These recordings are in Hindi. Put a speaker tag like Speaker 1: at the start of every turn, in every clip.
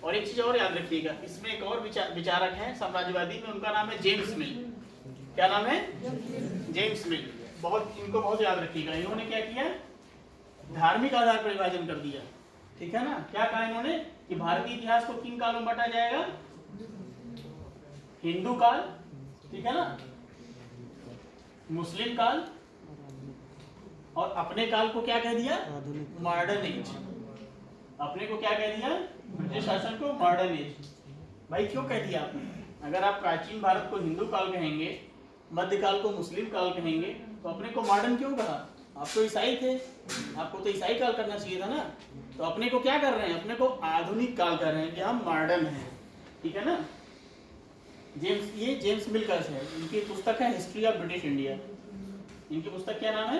Speaker 1: और एक चीज और याद रखिएगा, इसमें एक और विचारक है साम्राज्यवादी में, उनका नाम है जेम्स मिल। क्या नाम है? जेम्स मिल। इनको बहुत याद रखिएगा। इन्होंने क्या किया, धार्मिक आधार पर विभाजन कर दिया। ठीक है ना? क्या कहा इन्होंने कि भारतीय इतिहास को 3 कालों में बांटा जाएगा, हिंदू काल, ठीक है ना, मुस्लिम काल, और अपने काल को क्या कह दिया, मॉडर्न एज। अपने को क्या कह दिया, ब्रिटिश शासन को मॉडर्न एज। भाई क्यों कह दिया आपने? अगर आप प्राचीन भारत को हिंदू काल कहेंगे, मध्यकाल को मुस्लिम काल कहेंगे, तो अपने को मॉडर्न क्यों कहा? आप तो ईसाई थे, आपको तो ईसाई काल करना चाहिए था ना। तो अपने को क्या कर रहे हैं, अपने को आधुनिक काल कर रहे हैं कि हम मॉडर्न हैं। ठीक है ना? ये जेम्स मिल्कर्स है, इनकी पुस्तक है हिस्ट्री ऑफ ब्रिटिश इंडिया। इनकी पुस्तक क्या नाम है?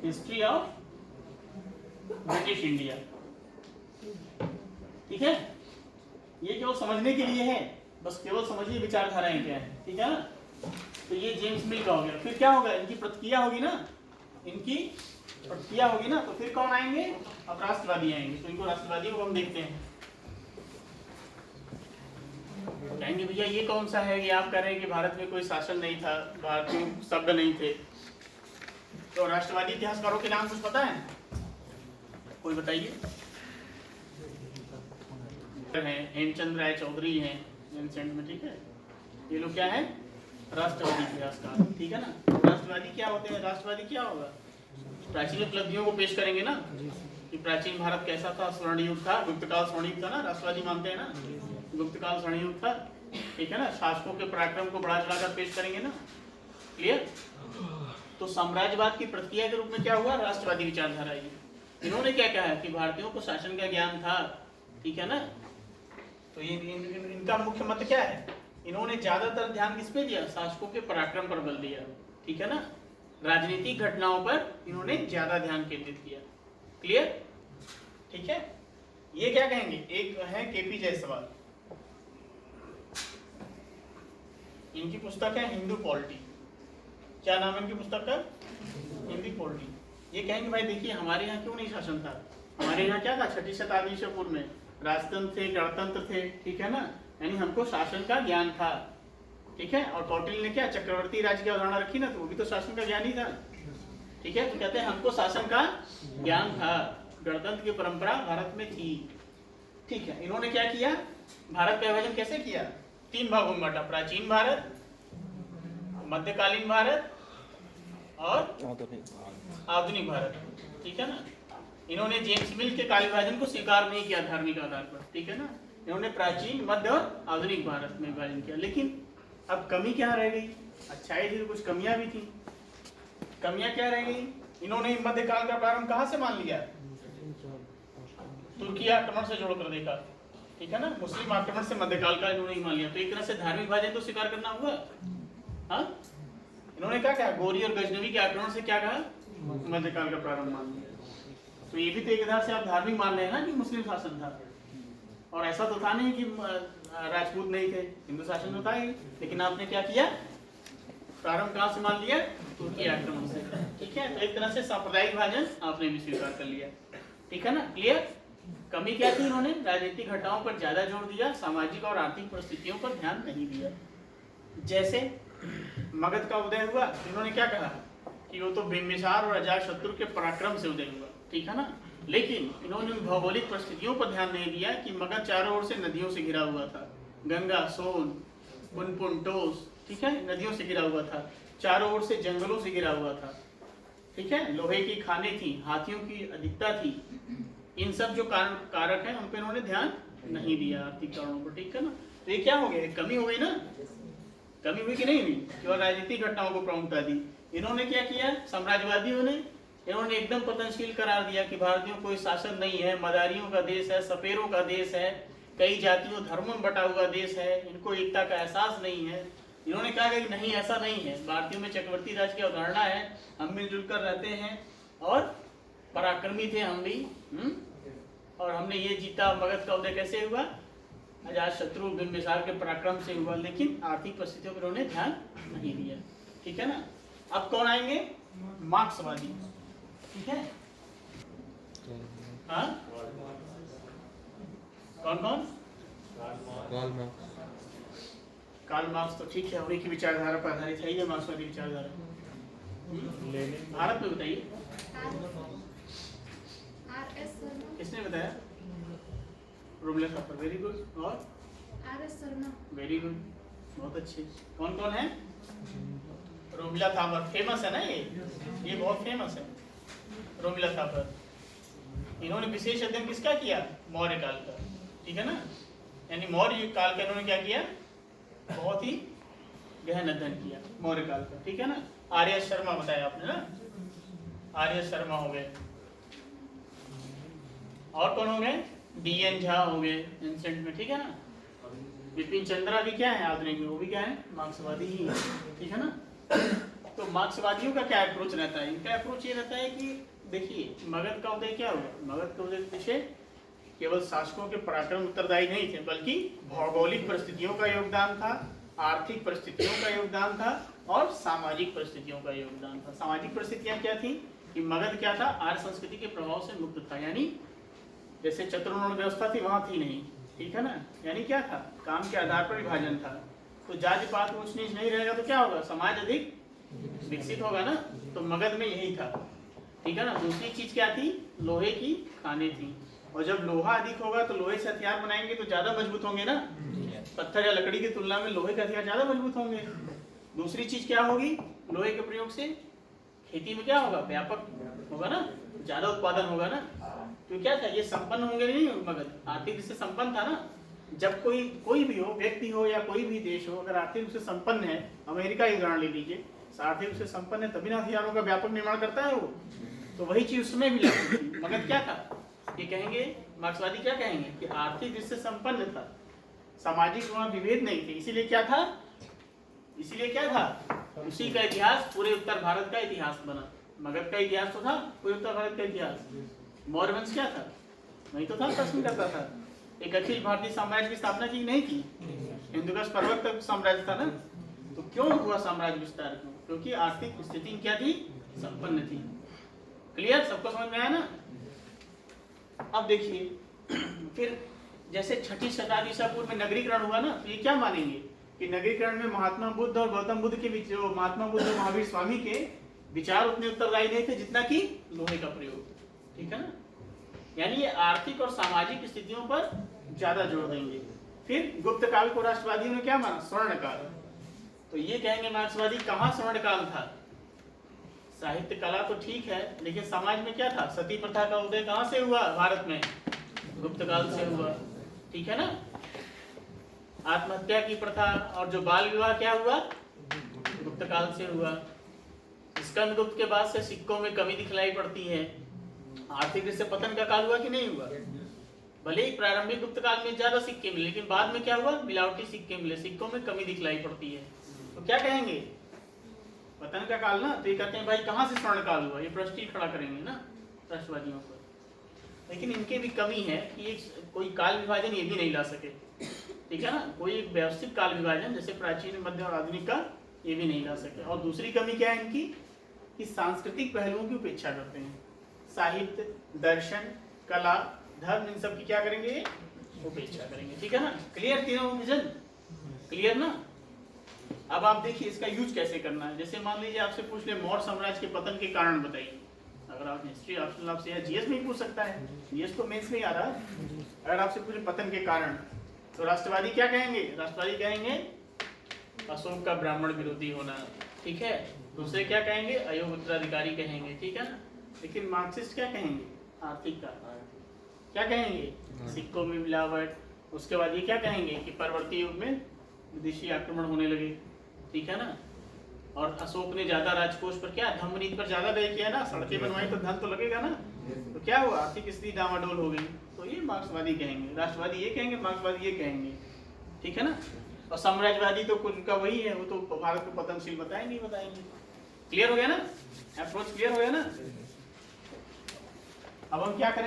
Speaker 1: History of British India. ठीक है? ये केवल समझने के लिए है, बस केवल समझिए विचारधाराएं क्या है। ठीक है ना? तो ये जेम्स मिल का हो गया। फिर क्या होगा, इनकी प्रतिक्रिया होगी ना, इनकी प्रतिक्रिया होगी ना, तो फिर कौन आएंगे, अब राष्ट्रवादी आएंगे। तो इनको राष्ट्रवादियों को हम देखते हैं। कहेंगे भैया ये कौन सा है, ये आप कह रहे हैं कि भारत में कोई शासन नहीं था, भारतीय शब्द नहीं थे। तो राष्ट्रवादी इतिहासकारों के नाम कुछ पता है? कोई बताइए। हेमचंद्र राय चौधरी हैं एंसेंट में। ठीक है, ये लोग क्या है, राष्ट्रवादी इतिहासकार। ठीक है ना? राष्ट्रवादी क्या होते हैं, राष्ट्रवादी क्या होगा, प्राचीन उपलब्धियों को पेश करेंगे ना, कि प्राचीन भारत कैसा था, स्वर्ण युग था, गुप्तकाल स्वर्ण युग था ना, राष्ट्रवादी मानते हैं ना, गुप्तकाल स्वर्ण युग था। ठीक है ना? शासकों के पराक्रम को बढ़ा चढ़ाकर पेश करेंगे ना। क्लियर? तो साम्राज्यवाद की प्रतिक्रिया के रूप में क्या हुआ, राष्ट्रवादी विचारधारा। इन्होंने क्या कहा कि भारतीयों को शासन का ज्ञान था। ठीक है ना? तो ये इनका मुख्य मत क्या है, इन्होंने ज्यादातर ध्यान किस पे दिया, शासकों के पराक्रम पर बल दिया। ठीक है ना? राजनीतिक घटनाओं पर इन्होंने ज्यादा ध्यान केंद्रित किया। क्लियर? ठीक है? ये क्या कहेंगे, एक है केपी जायसवाल, इनकी पुस्तक है हिंदू पॉलिटी। क्या नाम है इनकी पुस्तक का, हिंदी पॉलिटी। ये कहेंगे भाई देखिए हमारे यहाँ क्यों नहीं शासन था, हमारे यहाँ क्या था, 6ठी शताब्दी से पूर्व में राजतंत्र थे, गणतंत्र थे। ठीक है ना? यानी हमको शासन का ज्ञान था। ठीक है? और कौटिल्य ने क्या चक्रवर्ती राज्य की अवधारणा रखी ना, तो वो भी तो शासन का ज्ञान ही था। ठीक है? तो कहते हैं हमको शासन का ज्ञान था, गणतंत्र की परंपरा भारत में थी। ठीक है? इन्होंने क्या किया, भारत का विभाजन कैसे किया, 3 भागों में बांटा, प्राचीन भारत, मध्यकालीन भारत और आधुनिक भारत। ठीक है ना? इन्होंने जेम्स मिल के काल विभाजन को स्वीकार नहीं किया धार्मिक आधार पर। ठीक है ना? इन्होंने प्राचीन, मध्य और आधुनिक भारत में विभाजन किया। लेकिन अब कमी क्या रह गई, अच्छाई थी तो कुछ कमियां भी थी। कमियां क्या रह गई, इन्होंने मध्यकाल का प्रारंभ कहां से मान लिया, तुर्की आक्रमण से जोड़कर देखा। ठीक है ना? मुस्लिम आक्रमण से मध्यकाल का इन्होंने ही मान लिया। तो एक तरह से धार्मिक विभाजन तो स्वीकार करना होगा। हाँ, इन्होंने क्या कहा, गोरी और गजनवी के आक्रमण से क्या कहा, मध्यकाल का प्रारंभ मान लिया। तो ये भी तो एक तरह से आप धार्मिक मान रहे हैं ना कि मुस्लिम शासन था। और ऐसा तो था नहीं कि राजपूत नहीं थे, हिंदू शासन तो था ही। लेकिन आपने क्या किया, प्रारंभ कहां से मान लिया, तुर्की आक्रमण से। ठीक है? तो एक तरह से सांप्रदायिक विभाजन आपने भी स्वीकार कर लिया। ठीक है ना? क्लियर? कमी क्या थी, इन्होंने राजनीतिक घटनाओं पर ज्यादा जोर दिया, सामाजिक और आर्थिक परिस्थितियों पर ध्यान नहीं दिया। जैसे मगध का उदय हुआ, इन्होंने क्या कहा कि वो तो बिंबिसार और अजातशत्रु के पराक्रम से उदय हुआ। ठीक है ना? लेकिन इन्होंने भौगोलिक परिस्थितियों पर ध्यान नहीं दिया कि मगध चारों ओर से नदियों से घिरा हुआ था, गंगा, सोन, पुनपुन, टोस। ठीक है? नदियों से घिरा हुआ था, चारों ओर से जंगलों से घिरा हुआ था। ठीक है? लोहे की खानें थी, हाथियों की अधिकता थी। इन सब जो कारक है उन पर इन्होंने ध्यान नहीं दिया, आर्थिक कारणों पर। ठीक है ना? तो ये क्या हो गया, कमी हो गई ना, कमी हुई कि नहीं हुई, केवल राजनीतिक घटनाओं को प्रमुखता दी। इन्होंने क्या किया, साम्राज्यवादियों ने, इन्होंने एकदम पतनशील करार दिया कि भारतीयों कोई शासन नहीं है, मदारियों का देश है, सपेरों का देश है, कई जातियों धर्मों में बटा हुआ देश है, इनको एकता का एहसास नहीं है। इन्होंने कहा कि नहीं, ऐसा नहीं है, भारतीयों में चक्रवर्ती राज की अवधारणा है, हम मिलजुल कर रहते हैं और पराक्रमी थे हम भी। और हमने ये जीता। मगध का उदय कैसे हुआ, अजातशत्रु बिंबिसार के पराक्रम से हुआ। लेकिन आर्थिक परिस्थितियों पर उन्होंने ध्यान नहीं दिया। ठीक है ना? अब कौन आएंगे, मार्क्सवादी। ठीक है? हाँ, कौन कौन? कार्ल मार्क्स तो ठीक है, उन्हीं की विचारधारा पर आधारित है ये मार्क्सवादी विचारधारा। भारत में बताइए किसने बताया? रुमला थापर, वेरी गुड। और
Speaker 2: RS शर्मा,
Speaker 1: वेरी गुड, बहुत अच्छे। कौन कौन है? रुमला थापर, फेमस है ना ये बहुत फेमस है रुमला थापर। इन्होंने विशेष अध्ययन किसका किया? मौर्य काल का, ठीक है ना। यानी मौर्य काल का इन्होंने क्या किया? बहुत ही गहन अध्ययन किया मौर्य काल का, ठीक है ना। आर्य शर्मा बताया आपने ना, आर्य शर्मा हो गए। और कौन हो गए? DN झा हो गए एंसेंट में, ठीक है ना। बिपिन चंद्रा भी क्या है आधुनिक में? वो भी क्या है? मार्क्सवादी ही है, ठीक है ना। तो मार्क्सवादियों का क्या अप्रोच रहता है? इनका अप्रोच ये रहता है कि देखिए, मगध का उदय क्या हुआ? मगध का उदय केवल शासकों के पराक्रम उत्तरदायी नहीं थे, बल्कि भौगोलिक परिस्थितियों का योगदान था, आर्थिक परिस्थितियों का योगदान था और सामाजिक परिस्थितियों का योगदान था। सामाजिक परिस्थितियां क्या थी कि मगध क्या था? आर्य संस्कृति के प्रभाव से मुक्त था, यानी जैसे चतुर्वर्ण व्यवस्था थी वहां थी नहीं, ठीक है ना। यानी क्या था? काम के आधार पर विभाजन था। तो जाति पात ऊंच नीच नहीं रहेगा तो क्या होगा? समाज अधिक विकसित होगा ना। तो मगध में यही था, ठीक है ना। दूसरी चीज क्या थी? लोहे की खानें थी, और जब लोहा अधिक होगा तो लोहे से हथियार बनाएंगे तो ज्यादा मजबूत होंगे ना। पत्थर या लकड़ी की तुलना में लोहे के हथियार ज्यादा मजबूत होंगे। दूसरी चीज क्या होगी? लोहे के प्रयोग से खेती में क्या होगा? व्यापक होगा ना, ज्यादा उत्पादन होगा ना। तो क्या था? ये संपन्न होंगे नहीं मगध, आर्थिक रूप से संपन्न था ना। जब कोई भी हो, व्यक्ति हो या कोई भी देश हो, अगर आर्थिक रूप से संपन्न है, अमेरिका ही उदाहरण ले लीजिए, आर्थिक रूप से संपन्न है तभी ना हथियारों का व्यापक निर्माण करता है वो। तो वही चीज उसमें भी लागू थी। मगध क्या था? ये कहेंगे मार्क्सवादी, क्या कहेंगे कि आर्थिक रूप से संपन्न था, सामाजिक वहां विभेद नहीं थे। इसीलिए क्या था? उसी का इतिहास पूरे उत्तर भारत का इतिहास बना। मगध का इतिहास तो था पूरे उत्तर भारत का इतिहास। मौर्य वंश क्या था? वही तो था, प्रश्न करता था। एक अखिल भारतीय साम्राज्य की स्थापना की नहीं की? हिंदुकुश पर्वत तक साम्राज्य था ना। तो क्यों हुआ साम्राज्य विस्तार? क्योंकि आर्थिक स्थिति क्या थी? संपन्न थी। क्लियर? सबको समझ में आया ना। अब देखिए फिर जैसे 6ठी शताब्दी ईसा पूर्व में नगरीकरण हुआ ना, तो ये क्या मानेंगे कि नगरीकरण में महात्मा बुद्ध और गौतम बुद्ध के बीच, महात्मा बुद्ध और महावीर स्वामी के विचार उतने उत्तरदायी नहीं थे जितना कि लोहे का प्रयोग, ठीक है ना। यानी ये आर्थिक और सामाजिक स्थितियों पर ज्यादा जोर देंगे। फिर गुप्त काल को राष्ट्रवादियों ने क्या माना? स्वर्ण काल। तो ये कहेंगे मार्क्सवादी, कहाँ स्वर्ण काल था? साहित्य कला तो ठीक है, लेकिन समाज में क्या था? सती प्रथा का उदय कहाँ से हुआ भारत में? गुप्त काल से हुआ, ठीक है ना। आत्महत्या की प्रथा और जो बाल विवाह क्या हुआ? गुप्त काल से हुआ। स्कंदगुप्त के बाद से सिक्कों में कमी दिखलाई पड़ती है। आर्थिक रूप से पतन का काल हुआ कि नहीं हुआ? भले ही प्रारंभिक गुप्त काल में ज्यादा सिक्के मिले, लेकिन बाद में क्या हुआ? मिलावटी सिक्के मिले, सिक्कों में कमी दिखलाई पड़ती है। तो क्या कहेंगे? पतन का काल ना। तो ये कहते हैं भाई कहाँ से स्वर्ण काल हुआ? ये प्रश्न खड़ा करेंगे ना राष्ट्रवादियों पर। लेकिन इनके भी कमी है कि एक कोई काल विभाजन ये भी नहीं ला सके, ठीक है ना। कोई एक व्यवस्थित काल विभाजन जैसे प्राचीन, मध्य और आधुनिक का ये भी नहीं ला सके। और दूसरी कमी क्या है इनकी? कि सांस्कृतिक पहलुओं की उपेक्षा करते हैं। साहित्य, दर्शन, कला, धर्म, इन सब की क्या करेंगे? उपेक्षा करेंगे, ठीक है ना। क्लियर? तीनों विजन क्लियर ना। अब आप देखिए इसका यूज कैसे करना है। जैसे मान लीजिए आपसे पूछ ले मौर्य साम्राज्य के पतन के कारण बताइए। अगर आप हिस्ट्री ऑप्शनल आपसे या जीएस में ही पूछ सकता है, जीएस तो मेंस में ही आ रहा है। अगर आपसे पूछे पतन के कारण, तो राष्ट्रवादी क्या कहेंगे? राष्ट्रवादी कहेंगे अशोक का ब्राह्मण विरोधी होना, ठीक है। दूसरे क्या कहेंगे? अयोग्य उत्तराधिकारी कहेंगे, ठीक है ना। लेकिन मार्क्सिस्ट क्या कहेंगे? आर्थिक का क्या कहेंगे? सिक्कों में मिलावट। उसके बाद ये क्या कहेंगे कि परवर्ती युग में विदेशी आक्रमण होने लगे, ठीक है ना। और अशोक ने ज्यादा राजकोष पर क्या, धम्म नीति पर ज्यादा व्यय किया ना, सड़कें बनवाई तो धन तो लगेगा ना। तो क्या हुआ? आर्थिक स्थिति डामाडोल हो गई। तो ये मार्क्सवादी कहेंगे, राष्ट्रवादी ये कहेंगे, मार्क्सवादी ये कहेंगे, ठीक है ना। और साम्राज्यवादी तो कुछ का वही है, वो तो भारत को पतनशील बताएंगे। क्लियर हो गया ना? अप्रोच क्लियर हो गया ना। अब हम क्या करेंगे?